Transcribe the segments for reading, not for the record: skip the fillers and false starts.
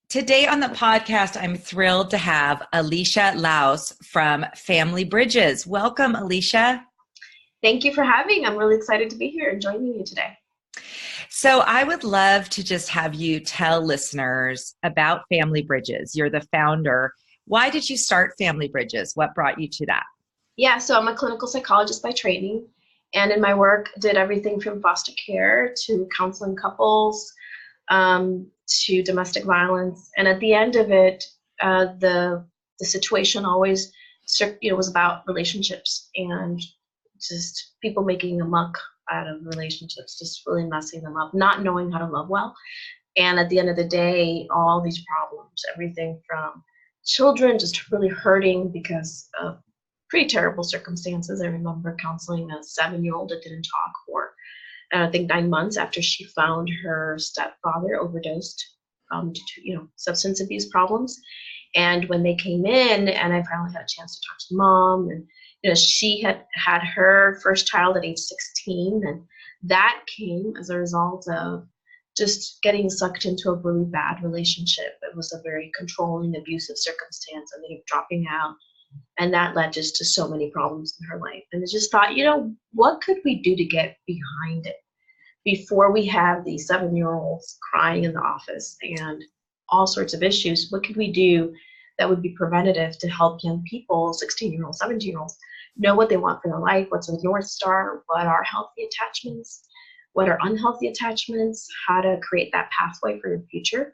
Today on the podcast, I'm thrilled to have ALICIA Laus from Family Bridges. Welcome, ALICIA. Thank you for having. I'm really excited to be here and joining you today. So I would love to just have you tell listeners about Family Bridges. You're the founder. Why did you start Family Bridges? What brought you to that? Yeah, so I'm a clinical psychologist by training, and in my work did everything from foster care to counseling couples, to domestic violence. And at the end of it, the situation always was about relationships and just people making a muck out of relationships, just really messing them up, not knowing how to love well. And at the end of the day, all these problems, everything from children just really hurting because of pretty terrible circumstances. I remember counseling a 7-year-old that didn't talk for I think 9 months after she found her stepfather overdosed due to substance abuse problems. And when they came in, and I finally had a chance to talk to mom, and she had had her first child at age 16, and that came as a result of just getting sucked into a really bad relationship. It was a very controlling, abusive circumstance, and then dropping out. And that led just to so many problems in her life. And I just thought, what could we do to get behind it before we have these 7-year-olds crying in the office and all sorts of issues? What could we do that would be preventative to help young people, 16-year-olds, 17-year-olds, know what they want for their life, what's a North Star, what are healthy attachments, what are unhealthy attachments, how to create that pathway for your future.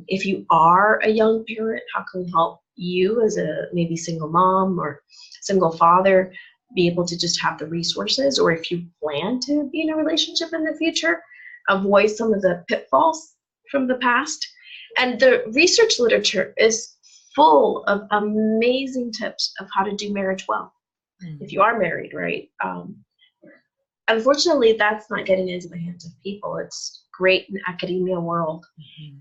If you are a young parent, how can we help you as a maybe single mom or single father be able to just have the resources, or if you plan to be in a relationship in the future, avoid some of the pitfalls from the past. And the research literature is full of amazing tips of how to do marriage well. If you are married, right? Unfortunately, that's not getting into the hands of people. It's great in the academia world.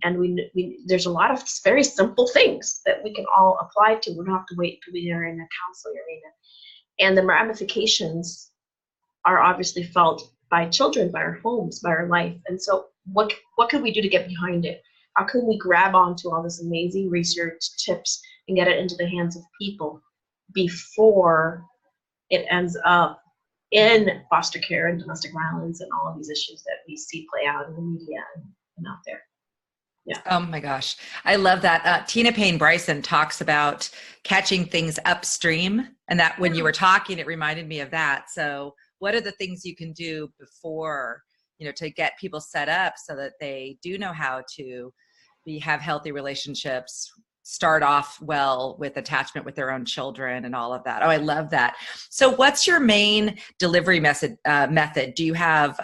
And we there's a lot of very simple things that we can all apply to. We don't have to wait until we are in a counseling arena. And the ramifications are obviously felt by children, by our homes, by our life. And so what can we do to get behind it? How can we grab onto all this amazing research tips and get it into the hands of people before it ends up in foster care and domestic violence and all of these issues that we see play out in the media and out there? Yeah. Oh my gosh. I love that. Tina Payne Bryson talks about catching things upstream, and that when you were talking, it reminded me of that. So what are the things you can do before, to get people set up so that they do know how to have healthy relationships, start off well with attachment with their own children and all of that. Oh, I love that. So what's your main delivery method? Do you have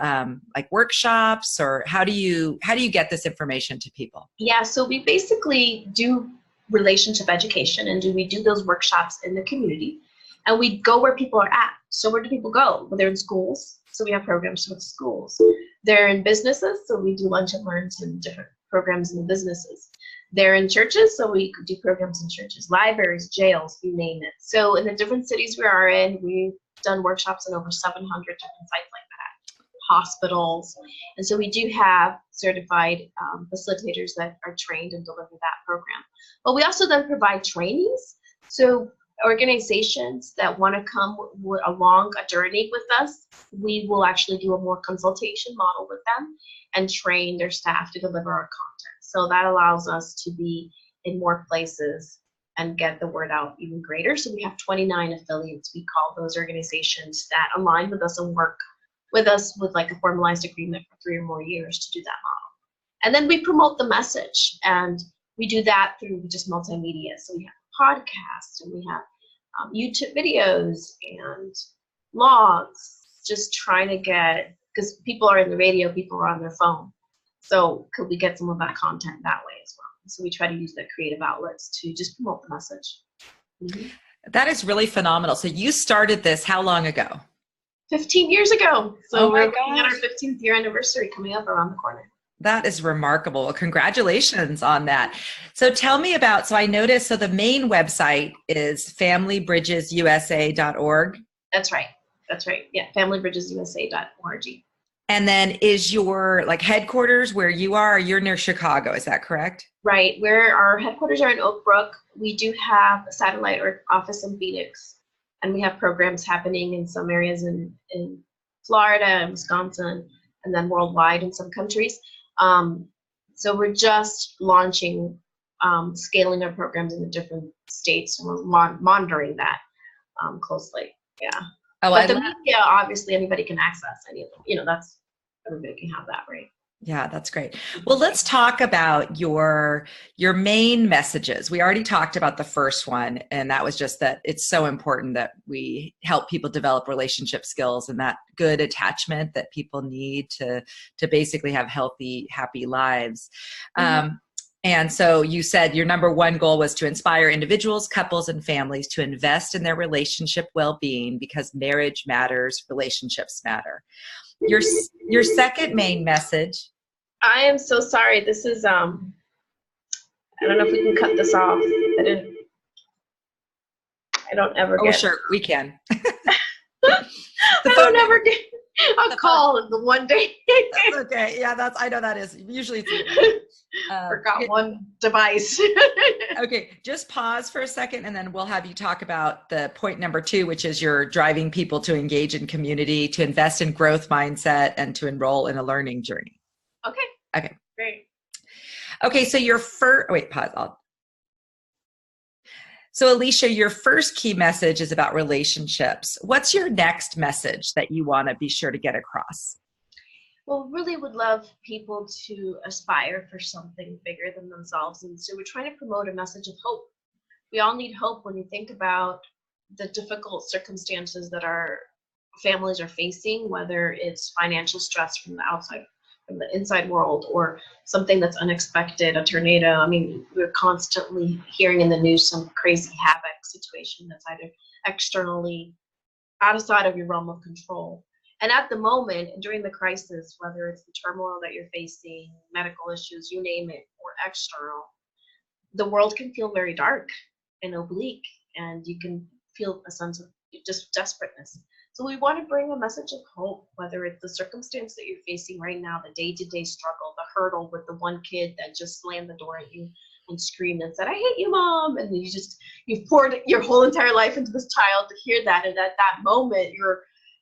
like workshops, or how do you get this information to people? Yeah, so we basically do relationship education, and we do those workshops in the community, and we go where people are at. So where do people go? Well, they're in schools, so we have programs with schools. They're in businesses, so we do lunch and learns and different programs in the businesses. They're in churches, so we do programs in churches, libraries, jails, you name it. So in the different cities we are in, we've done workshops in over 700 different sites like that, hospitals. And so we do have certified facilitators that are trained and deliver that program. But we also then provide trainings. So organizations that want to come along a journey with us, we will actually do a more consultation model with them and train their staff to deliver our content. So that allows us to be in more places and get the word out even greater. So we have 29 affiliates, we call those, organizations that align with us and work with us with like a formalized agreement for 3 or more years to do that model. And then we promote the message, and we do that through just multimedia. So we have podcasts, and we have YouTube videos and blogs, just trying to get, because people are in the radio, people are on their phone. So could we get some of that content that way as well? So we try to use the creative outlets to just promote the message. That is really phenomenal. So you started this how long ago? 15 years ago. So we're looking at our 15th year anniversary coming up around the corner. That is remarkable. Well, congratulations on that. So tell me about, so I noticed, so the main website is familybridgesusa.org. That's right. Yeah, familybridgesusa.org. And then is your like headquarters where you are? You're near Chicago, is that correct? Right, where our headquarters are in Oak Brook. We do have a satellite office in Phoenix, and we have programs happening in some areas in Florida and Wisconsin, and then worldwide in some countries. So we're just launching, scaling our programs in the different states, and we're monitoring that closely. Yeah. Oh, But the media, obviously, anybody can access any of them. You know, that's everybody can have that, right? Yeah, that's great. Well, let's talk about your main messages. We already talked about the first one, and that was just that it's so important that we help people develop relationship skills and that good attachment that people need to basically have healthy, happy lives. And so you said your number one goal was to inspire individuals, couples, and families to invest in their relationship well-being because marriage matters, relationships matter. Your second main message. I am so sorry. This is I don't know if we can cut this off. I don't ever get. Oh, sure, we can. I don't ever get a call in the one day. That's okay. Yeah, I know that is usually it's forgot one device. Okay, just pause for a second and then we'll have you talk about the point number 2, which is you're driving people to engage in community, to invest in growth mindset, and to enroll in a learning journey. Okay. Great. Okay, so your first, wait, pause. So ALICIA, your first key message is about relationships. What's your next message that you want to be sure to get across? Well, really would love people to aspire for something bigger than themselves. And so we're trying to promote a message of hope. We all need hope when you think about the difficult circumstances that our families are facing, whether it's financial stress from the inside world, or something that's unexpected, a tornado. I mean, we're constantly hearing in the news some crazy havoc situation that's either externally outside of your realm of control. And at the moment, during the crisis, whether it's the turmoil that you're facing, medical issues, you name it, or external, the world can feel very dark and oblique, and you can feel a sense of just desperateness. So we want to bring a message of hope, whether it's the circumstance that you're facing right now, the day-to-day struggle, the hurdle with the one kid that just slammed the door at you and screamed and said, "I hate you, Mom." And you've poured your whole entire life into this child to hear that. And at that moment, you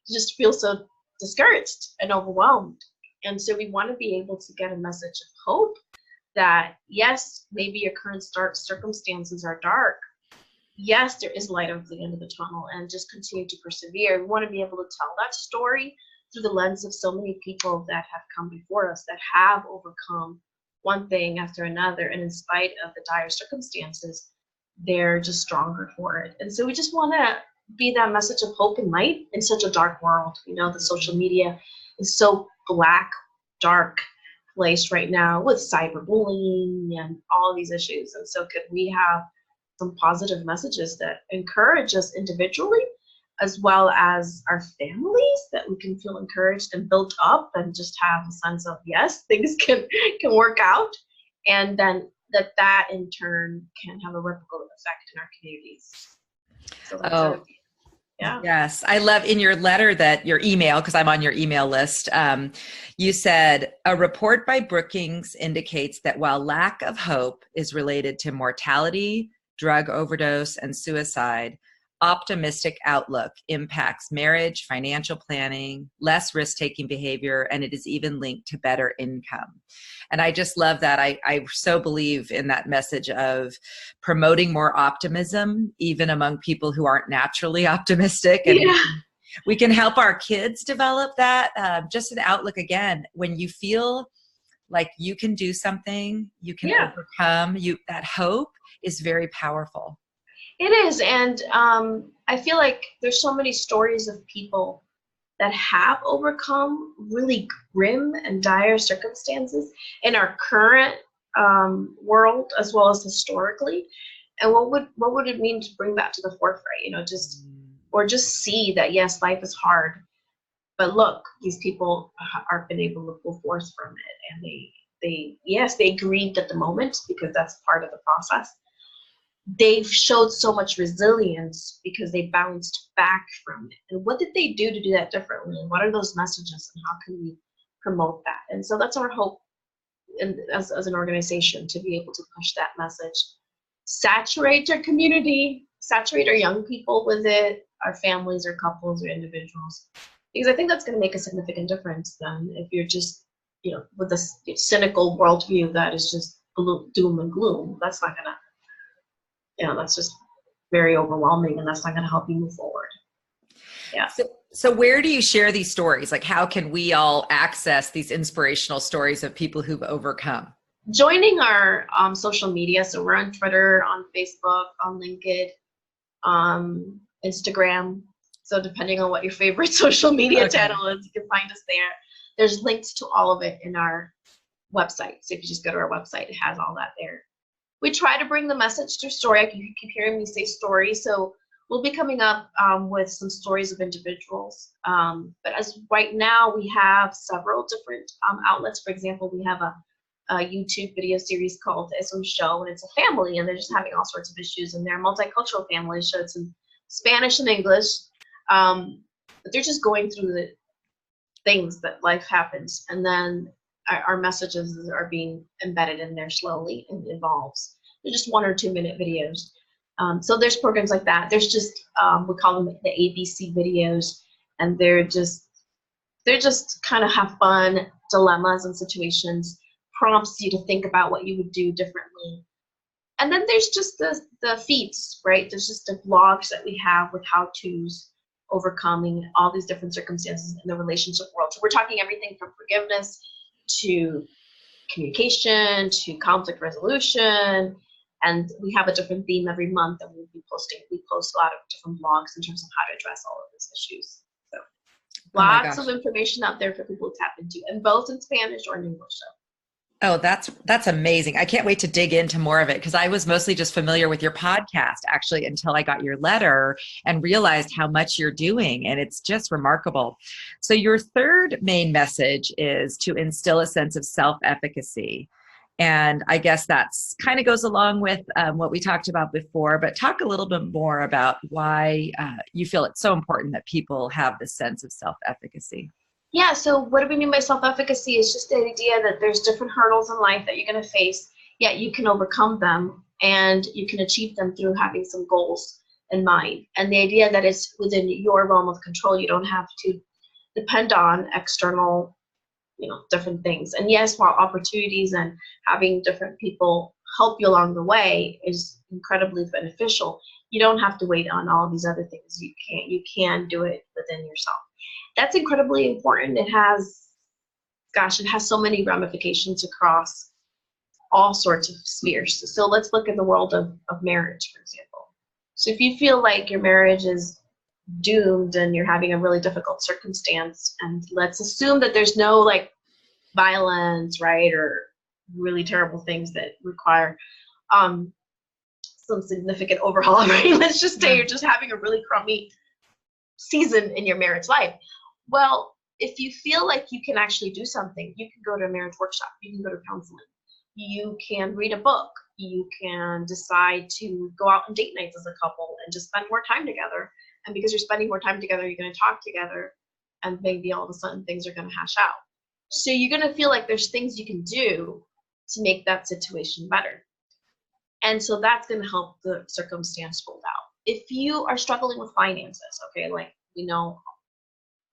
just feel so discouraged and overwhelmed. And so we want to be able to get a message of hope that, yes, maybe your current circumstances are dark. Yes, there is light at the end of the tunnel, and just continue to persevere. We want to be able to tell that story through the lens of so many people that have come before us, that have overcome one thing after another, and in spite of the dire circumstances, they're just stronger for it. And so we just want to be that message of hope and light in such a dark world. You know, the social media is so black, dark place right now with cyberbullying and all these issues. And so could we have some positive messages that encourage us individually, as well as our families, that we can feel encouraged and built up and just have a sense of, yes, things can work out, and then that in turn can have a ripple effect in our communities. So that's yeah. Yes. I love in your letter that your email, because I'm on your email list, you said a report by Brookings indicates that while lack of hope is related to mortality, drug overdose, and suicide, optimistic outlook impacts marriage, financial planning, less risk-taking behavior, and it is even linked to better income. And I just love that. I so believe in that message of promoting more optimism, even among people who aren't naturally optimistic. And we can help our kids develop that, just an outlook. Again, when you feel like you can do something, you can overcome, that hope is very powerful. It is. And I feel like there's so many stories of people that have overcome really grim and dire circumstances in our current world, as well as historically. And what would it mean to bring that to the forefront? You know, just see that, yes, life is hard, but look, these people are been able to pull forth from it, and they grieved at the moment, because that's part of the process. They've showed so much resilience because they bounced back from it. And what did they do to do that differently? And what are those messages, and how can we promote that. And so that's our hope as an organization, to be able to push that message. Saturate our community, saturate our young people with it, our families or couples or individuals. Because I think that's going to make a significant difference then if you're just, with this cynical worldview that is just doom and gloom. That's not going to, that's just very overwhelming, and that's not going to help you move forward. Yeah. So where do you share these stories? Like, how can we all access these inspirational stories of people who've overcome? Joining our social media. So we're on Twitter, on Facebook, on LinkedIn, Instagram. So depending on what your favorite social media channel is, you can find us there. There's links to all of it in our website. So if you just go to our website, it has all that there. We try to bring the message through story. You keep hearing me say story. So we'll be coming up with some stories of individuals. But as right now, we have several different outlets. For example, we have a YouTube video series called The Ism Show, and it's a family, and they're just having all sorts of issues, and they're a multicultural family, so it's in Spanish and English. But they're just going through the things that life happens, and then our messages are being embedded in there slowly and evolves. They're just 1 or 2 minute videos. So there's programs like that. There's just we call them the ABC videos, and they're just kind of have fun dilemmas and situations, prompts you to think about what you would do differently. And then there's just the feeds, right? There's just the blogs that we have with how-tos, overcoming all these different circumstances in the relationship world. So we're talking everything from forgiveness to communication to conflict resolution. And we have a different theme every month that we'll be posting. We post a lot of different blogs in terms of how to address all of these issues. So lots of information out there for people to tap into, and both in Spanish or in English. So. Oh, that's amazing. I can't wait to dig into more of it, because I was mostly just familiar with your podcast actually until I got your letter and realized how much you're doing. And it's just remarkable. So your third main message is to instill a sense of self-efficacy. And I guess that's kind of goes along with what we talked about before, but talk a little bit more about why you feel it's so important that people have this sense of self-efficacy. Yeah, so what do we mean by self-efficacy? It's just the idea that there's different hurdles in life that you're going to face, yet you can overcome them and you can achieve them through having some goals in mind. And the idea that it's within your realm of control, you don't have to depend on external, different things. And yes, while opportunities and having different people help you along the way is incredibly beneficial, you don't have to wait on all these other things. You can do it within yourself. That's incredibly important. It has so many ramifications across all sorts of spheres. So let's look at the world of marriage, for example. So if you feel like your marriage is doomed and you're having a really difficult circumstance, and let's assume that there's no violence, right, or really terrible things that require some significant overhaul, right? Let's just say you're just having a really crummy season in your marriage life. Well, if you feel like you can actually do something, you can go to a marriage workshop, you can go to counseling, you can read a book, you can decide to go out on date nights as a couple and just spend more time together. And because you're spending more time together, you're going to talk together, and maybe all of a sudden things are going to hash out. So you're going to feel like there's things you can do to make that situation better. And so that's going to help the circumstance fold out. If you are struggling with finances, okay, we know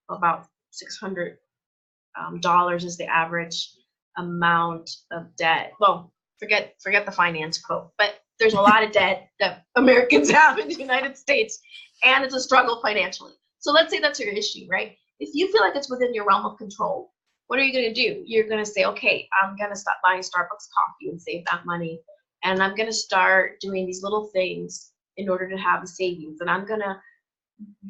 about $600 is the average amount of debt. Well, forget the finance quote, but there's a lot of debt that Americans have in the United States, and it's a struggle financially. So let's say that's your issue, right? If you feel like it's within your realm of control, what are you going to do? You're going to say, okay, I'm going to stop buying Starbucks coffee and save that money. And I'm going to start doing these little things in order to have a savings. And I'm going to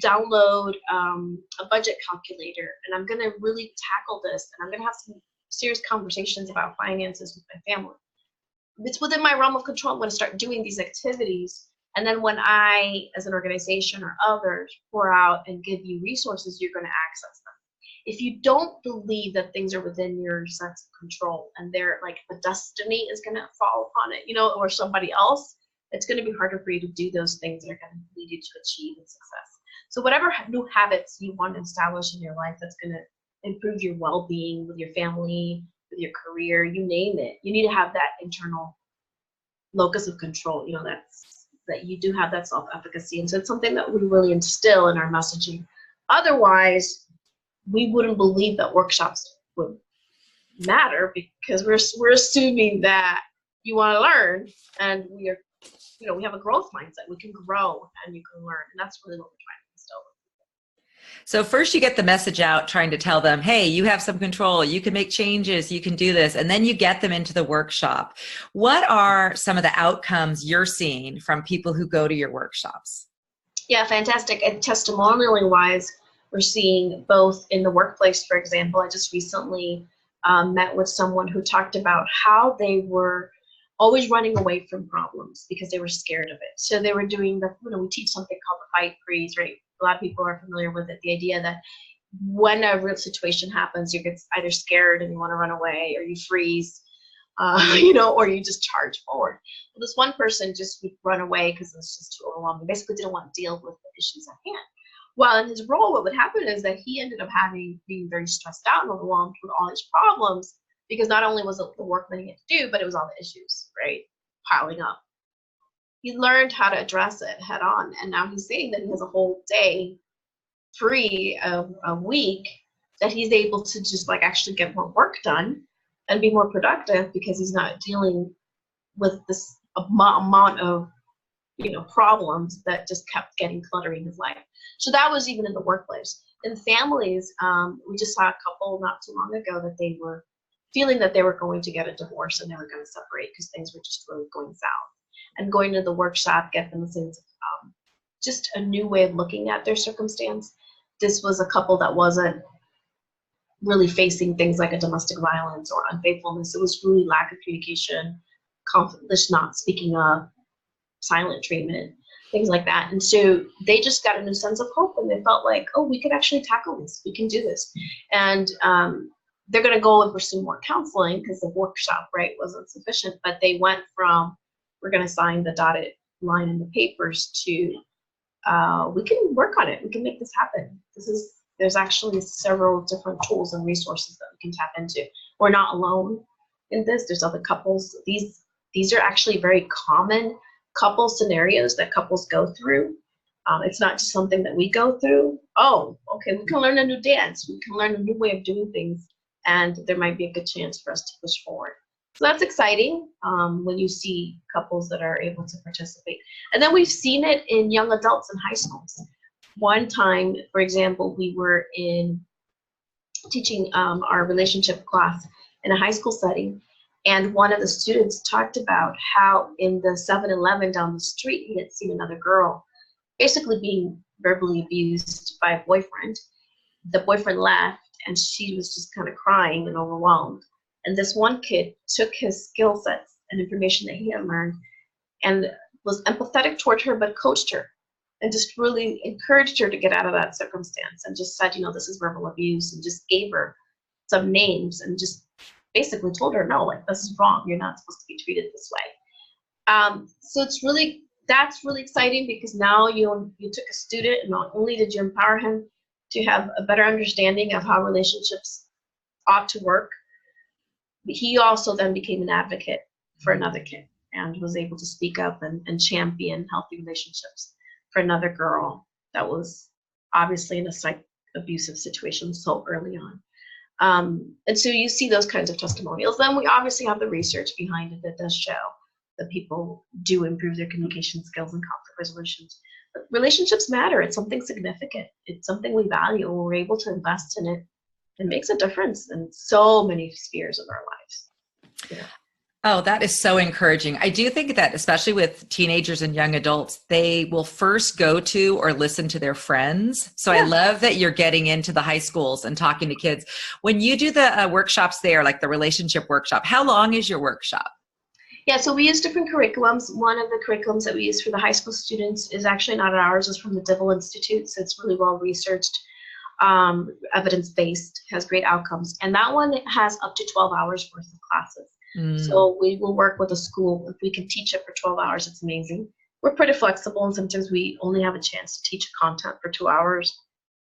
download a budget calculator. And I'm going to really tackle this. And I'm going to have some serious conversations about finances with my family. It's within my realm of control. I'm going to start doing these activities. And then when I, as an organization or others, pour out and give you resources, you're going to access them. If you don't believe that things are within your sense of control and they're like the destiny is going to fall upon it, or somebody else, it's going to be harder for you to do those things that are going to lead you to achieve success. So whatever new habits you want to establish in your life that's going to improve your well-being with your family, with your career, you name it. You need to have that internal locus of control, that you do have that self-efficacy. And so it's something that we really instill in our messaging. Otherwise, we wouldn't believe that workshops would matter, because we're assuming that you want to learn, and we have a growth mindset. We can grow and you can learn, and that's really what we're trying to instill. So first you get the message out trying to tell them, hey, you have some control, you can make changes, you can do this. And then you get them into the workshop. What are some of the outcomes you're seeing from people who go to your workshops? Yeah, fantastic. And testimonially wise, we're seeing both in the workplace, for example. I just recently met with someone who talked about how they were always running away from problems because they were scared of it. So they were doing we teach something called the fight freeze, right? A lot of people are familiar with it. The idea that when a real situation happens, you get either scared and you want to run away, or you freeze, or you just charge forward. Well, this one person just would run away because it was just too overwhelming. Basically didn't want to deal with the issues at hand. Well, in his role, what would happen is that he ended up being very stressed out and overwhelmed with all his problems, because not only was it the work that he had to do, but it was all the issues, right, piling up. He learned how to address it head on, and now he's saying that he has a whole day free of a week that he's able to just actually get more work done and be more productive, because he's not dealing with this amount of problems that just kept getting cluttering his life. So that was even in the workplace. In families, we just saw a couple not too long ago that they were feeling that they were going to get a divorce and they were going to separate because things were just really going south. And going to the workshop, get them a sense of just a new way of looking at their circumstance. This was a couple that wasn't really facing things like a domestic violence or unfaithfulness. It was really lack of communication, conflict, not speaking up, silent treatment, things like that. And so they just got a new sense of hope, and they felt like, oh, we could actually tackle this. We can do this. And they're going to go and pursue more counseling because the workshop, right, wasn't sufficient. But they went from, we're going to sign the dotted line in the papers, to we can work on it. We can make this happen. There's actually several different tools and resources that we can tap into. We're not alone in this. There's other couples. These are actually very common couple scenarios that couples go through. It's not just something that we go through. Oh, okay, we can learn a new dance. We can learn a new way of doing things, and there might be a good chance for us to push forward. So that's exciting when you see couples that are able to participate. And then we've seen it in young adults in high schools. One time, for example, we were teaching our relationship class in a high school setting, and one of the students talked about how in the 7-Eleven down the street, he had seen another girl basically being verbally abused by a boyfriend. The boyfriend left, and she was just kind of crying and overwhelmed. And this one kid took his skill sets and information that he had learned and was empathetic toward her, but coached her and just really encouraged her to get out of that circumstance, and just said, this is verbal abuse, and just gave her some names and just basically told her, no, this is wrong. You're not supposed to be treated this way. So that's really exciting, because now you took a student, and not only did you empower him to have a better understanding of how relationships ought to work, but he also then became an advocate for another kid and was able to speak up and champion healthy relationships for another girl that was obviously in a abusive situation so early on. And so you see those kinds of testimonials. Then we obviously have the research behind it that does show that people do improve their communication skills and conflict resolutions. But relationships matter. It's something significant. It's something we value, and we're able to invest in it. It makes a difference in so many spheres of our lives. Oh, that is so encouraging. I do think that, especially with teenagers and young adults, they will first go to or listen to their friends. So I love that you're getting into the high schools and talking to kids. When you do the workshops there, like the relationship workshop, how long is your workshop? Yeah, so we use different curriculums. One of the curriculums that we use for the high school students is actually not ours. It's from the Dibble Institute. So it's really well researched, evidence-based, has great outcomes. And that one has up to 12 hours worth of classes. So we will work with a school. If we can teach it for 12 hours, it's amazing. We're pretty flexible, and sometimes we only have a chance to teach content for 2 hours,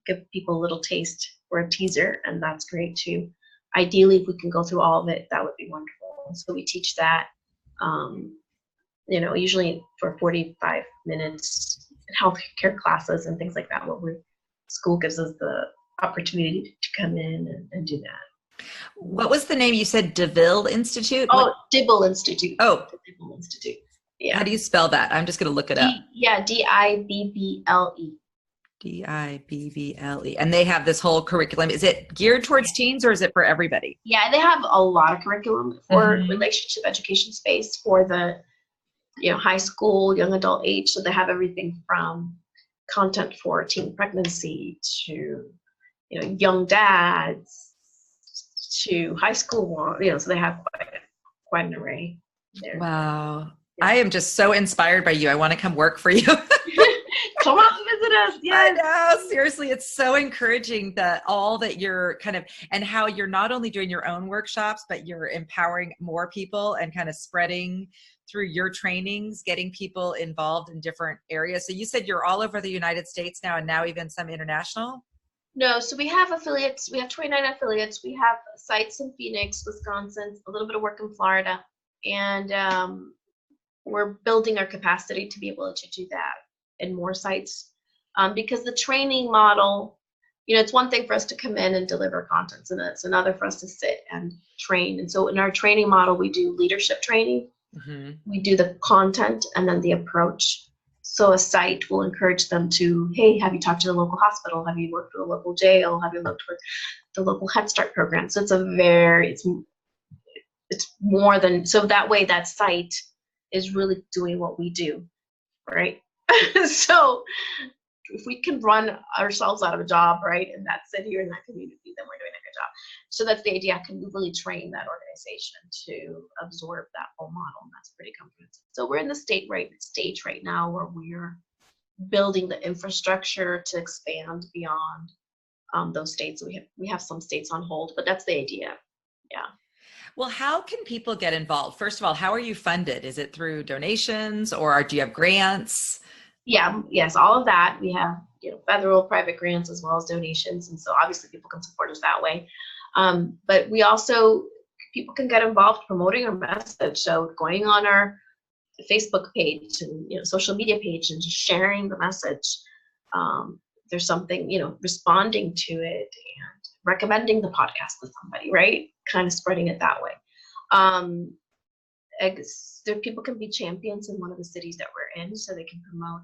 give people a little taste or a teaser, and that's great too. Ideally, if we can go through all of it, that would be wonderful. So we teach that, usually for 45 minutes, healthcare classes and things like that, where school gives us the opportunity to come in and do that. What was the name? You said DeVille Institute? Oh, Dibble Institute. Oh, the Dibble Institute. Yeah. How do you spell that? I'm just going to look it up. Dibble. Dibble. And they have this whole curriculum. Is it geared towards teens or is it for everybody? Yeah, they have a lot of curriculum for relationship education space for the high school, young adult age. So they have everything from content for teen pregnancy to young dads to high school. So they have quite an array there. Wow. Yeah. I am just so inspired by you. I want to come work for you. Come on, visit us. Yeah, I know. Seriously, it's so encouraging that all that you're and how you're not only doing your own workshops, but you're empowering more people and kind of spreading through your trainings, getting people involved in different areas. So you said you're all over the United States now, and now even some international? No, so we have affiliates. We have 29 affiliates. We have sites in Phoenix, Wisconsin, a little bit of work in Florida, and we're building our capacity to be able to do that in more sites, because the training model, it's one thing for us to come in and deliver content, and it's another for us to sit and train. And so in our training model, we do leadership training, we do the content, and then the approach. So a site will encourage them to, hey, have you talked to the local hospital? Have you worked with a local jail? Have you looked with the local Head Start program? So it's more than, so that way that site is really doing what we do, right? So if we can run ourselves out of a job, right, in that city or in that community, then we're doing a good job. So that's the idea. I can really train that organization to absorb that whole model, and that's pretty comprehensive. So we're in the stage right now where we're building the infrastructure to expand beyond those states. We have some states on hold, but that's the idea. Yeah. Well, how can people get involved? First of all, how are you funded? Is it through donations or do you have grants? Yeah, yes, all of that. We have federal, private grants, as well as donations, and so obviously people can support us that way. But we also, people can get involved promoting our message. So going on our Facebook page and social media page and just sharing the message. There's something, responding to it and recommending the podcast to somebody, right? Kind of spreading it that way. People can be champions in one of the cities that we're in, so they can promote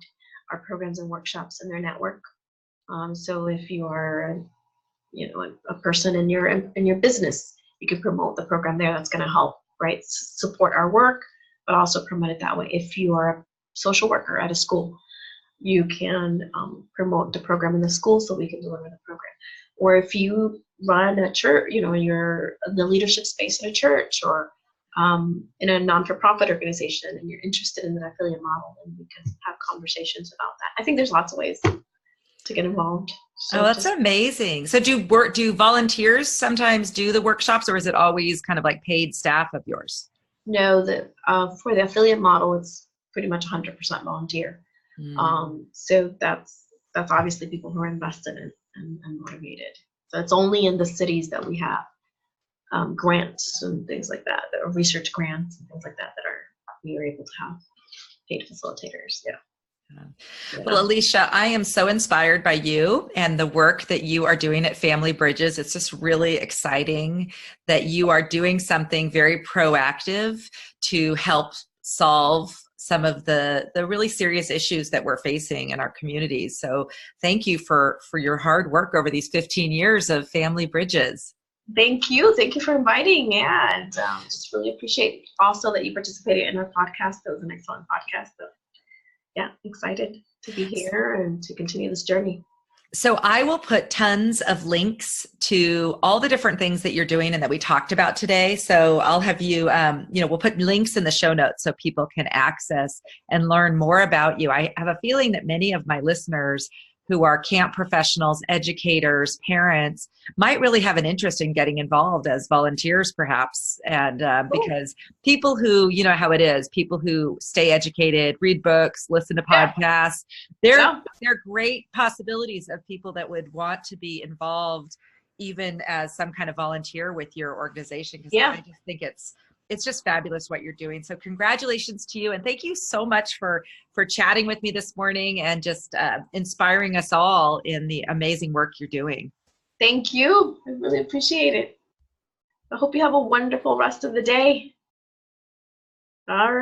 our programs and workshops in their network. So if you are, a person in your business, you can promote the program there. That's going to help, right? Support our work, but also promote it that way. If you are a social worker at a school, you can promote the program in the school so we can deliver the program. Or if you run a church, you're in the leadership space in a church or in a non-for-profit organization and you're interested in the affiliate model, and we can have conversations about that. I think there's lots of ways to get involved. So that's amazing. So do volunteers sometimes do the workshops, or is it always kind of like paid staff of yours? No, for the affiliate model, it's pretty much 100% volunteer. So that's obviously people who are invested in and motivated. So it's only in the cities that we have grants and things like that, or research grants and things like that, we are able to have paid facilitators. Yeah. Well, ALICIA, I am so inspired by you and the work that you are doing at Family Bridges. It's just really exciting that you are doing something very proactive to help solve some of the really serious issues that we're facing in our communities. So thank you for your hard work over these 15 years of Family Bridges. Thank you. Thank you for inviting. Yeah, and just really appreciate also that you participated in our podcast. That was an excellent podcast. So, yeah, excited to be here and to continue this journey. So I will put tons of links to all the different things that you're doing and that we talked about today. So I'll have you, we'll put links in the show notes so people can access and learn more about you. I have a feeling that many of my listeners who are camp professionals, educators, parents, might really have an interest in getting involved as volunteers, perhaps. And because people who, you know how it is, people who stay educated, read books, listen to podcasts, they're great possibilities of people that would want to be involved even as some kind of volunteer with your organization, because Yeah. I just think it's just fabulous what you're doing. So congratulations to you, and thank you so much for chatting with me this morning and just inspiring us all in the amazing work you're doing. Thank you. I really appreciate it. I hope you have a wonderful rest of the day. All right.